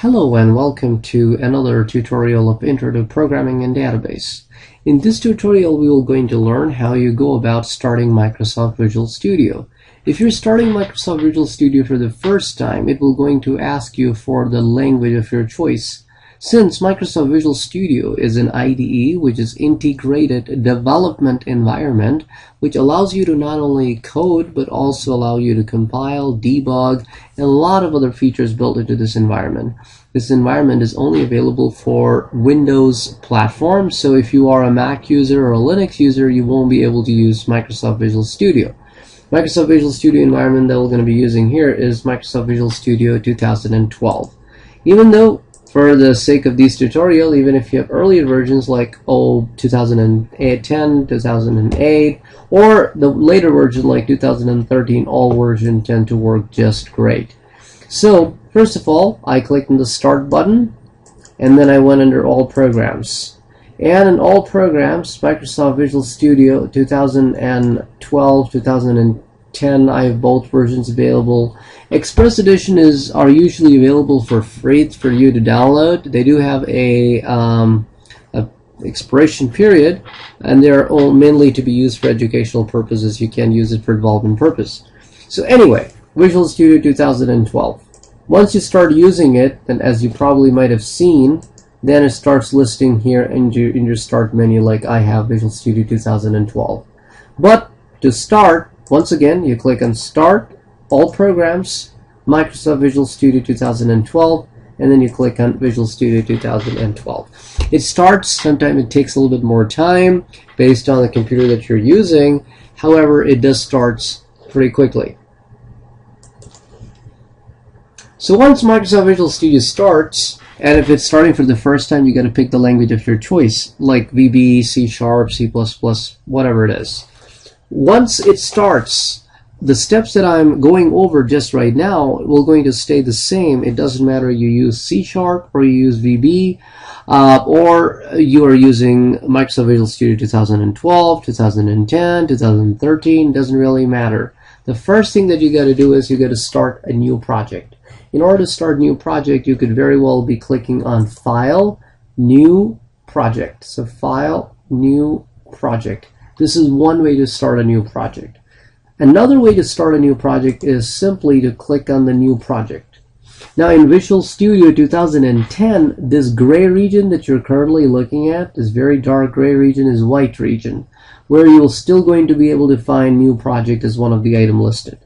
Hello and welcome to another tutorial of Intro to Programming and Database. In this tutorial we will going to learn how you go about starting Microsoft Visual Studio. If you're starting Microsoft Visual Studio for the first time, it will going to ask you for the language of your choice. Since Microsoft Visual Studio is an IDE, which is integrated development environment, which allows you to not only code but also allow you to compile, debug, and a lot of other features built into this environment. This environment is only available for Windows platforms, so if you are a Mac user or a Linux user, you won't be able to use Microsoft Visual Studio. Microsoft Visual Studio environment that we're going to be using here is Microsoft Visual Studio 2012. Even though for the sake of this tutorial, even if you have earlier versions like 2010, 2008, or the later version like 2013, all versions tend to work just great. So first of all, I clicked on the Start button, and then I went under All Programs. And in All Programs, Microsoft Visual Studio 2012, 2010, I have both versions available. Express Edition are usually available for free. It's for you to download. They do have a expiration period, and they're all mainly to be used for educational purposes. You can use it for development purpose. So anyway, Visual Studio 2012. Once you start using it, and as you probably might have seen, then it starts listing here in your start menu like I have Visual Studio 2012. But to start, once again, you click on Start, All Programs, Microsoft Visual Studio 2012, and then you click on Visual Studio 2012. It starts, sometimes it takes a little bit more time based on the computer that you're using. However, it does start pretty quickly. So once Microsoft Visual Studio starts, and if it's starting for the first time, you got to pick the language of your choice, like VB, C#, C++, whatever it is. Once it starts, the steps that I'm going over just right now will going to stay the same. It doesn't matter you use C# or you use VB, or you are using Microsoft Visual Studio 2012, 2010, 2013, doesn't really matter. The first thing that you got to do is you got to start a new project. In order to start a new project, you could very well be clicking on File, New Project. So File, New Project. This is one way to start a new project. Another way to start a new project is simply to click on the New Project. Now in Visual Studio 2010, this gray region that you're currently looking at, this very dark gray region, is white region, where you're still going to be able to find New Project as one of the items listed.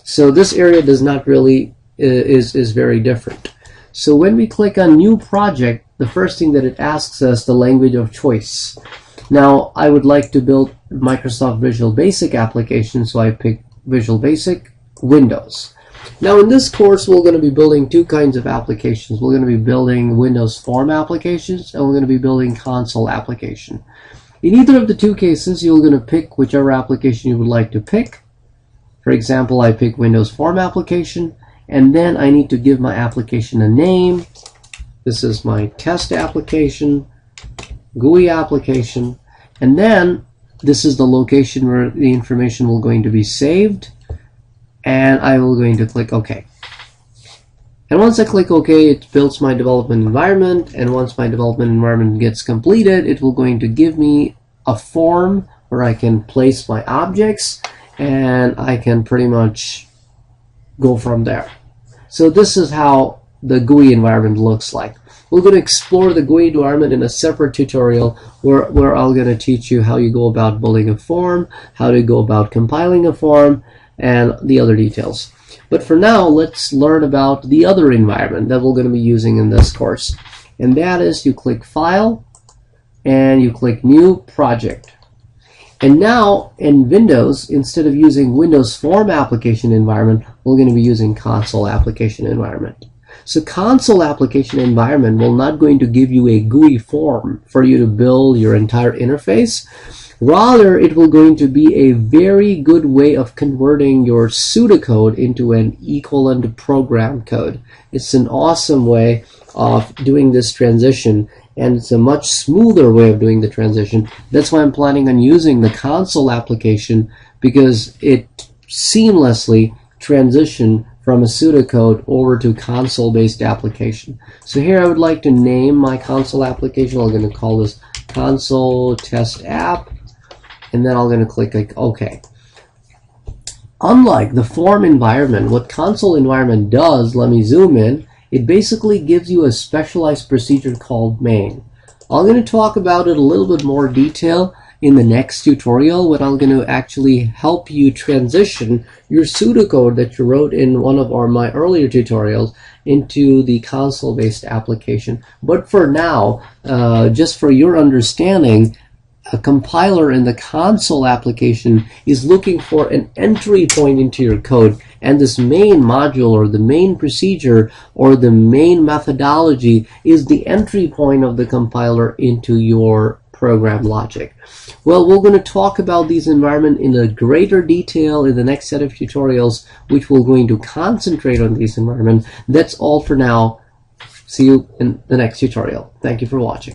So this area does not really is very different. So when we click on New Project, the first thing that it asks us the language of choice. Now I would like to build Microsoft Visual Basic application, so I pick Visual Basic Windows. Now in this course we're going to be building two kinds of applications. We're going to be building Windows Form applications, and we're going to be building console application. In either of the two cases, you're going to pick whichever application you would like to pick. For example, I pick Windows Form application, and then I need to give my application a name. This is my test application, GUI application, and then this is the location where the information will going to be saved, and I will going to click OK. And once I click OK, it builds my development environment, and once my development environment gets completed, it will going to give me a form where I can place my objects, and I can pretty much go from there. So this is how the GUI environment looks like. We're going to explore the GUI environment in a separate tutorial where I'm going to teach you how you go about building a form, how to go about compiling a form, and the other details. But for now, let's learn about the other environment that we're going to be using in this course. And that is, you click File, and you click New Project. And now in Windows, instead of using Windows Form application environment, we're going to be using console application environment. So console application environment will not going to give you a GUI form for you to build your entire interface. Rather, it will going to be a very good way of converting your pseudocode into an equivalent program code. It's an awesome way of doing this transition, and it's a much smoother way of doing the transition. That's why I'm planning on using the console application, because it seamlessly transitions from a pseudocode over to console-based application. So here I would like to name my console application. I'm going to call this console test app, and then I'm going to click OK. Unlike the form environment, what console environment does, let me zoom in, it basically gives you a specialized procedure called main. I'm going to talk about it a little bit more detail in the next tutorial, when I'm going to actually help you transition your pseudocode that you wrote in one of my earlier tutorials into the console-based application. But for now, just for your understanding, a compiler in the console application is looking for an entry point into your code, and this main module or the main procedure or the main methodology is the entry point of the compiler into your program logic. Well, we're going to talk about these environments in a greater detail in the next set of tutorials, which we're going to concentrate on these environments. That's all for now. See you in the next tutorial. Thank you for watching.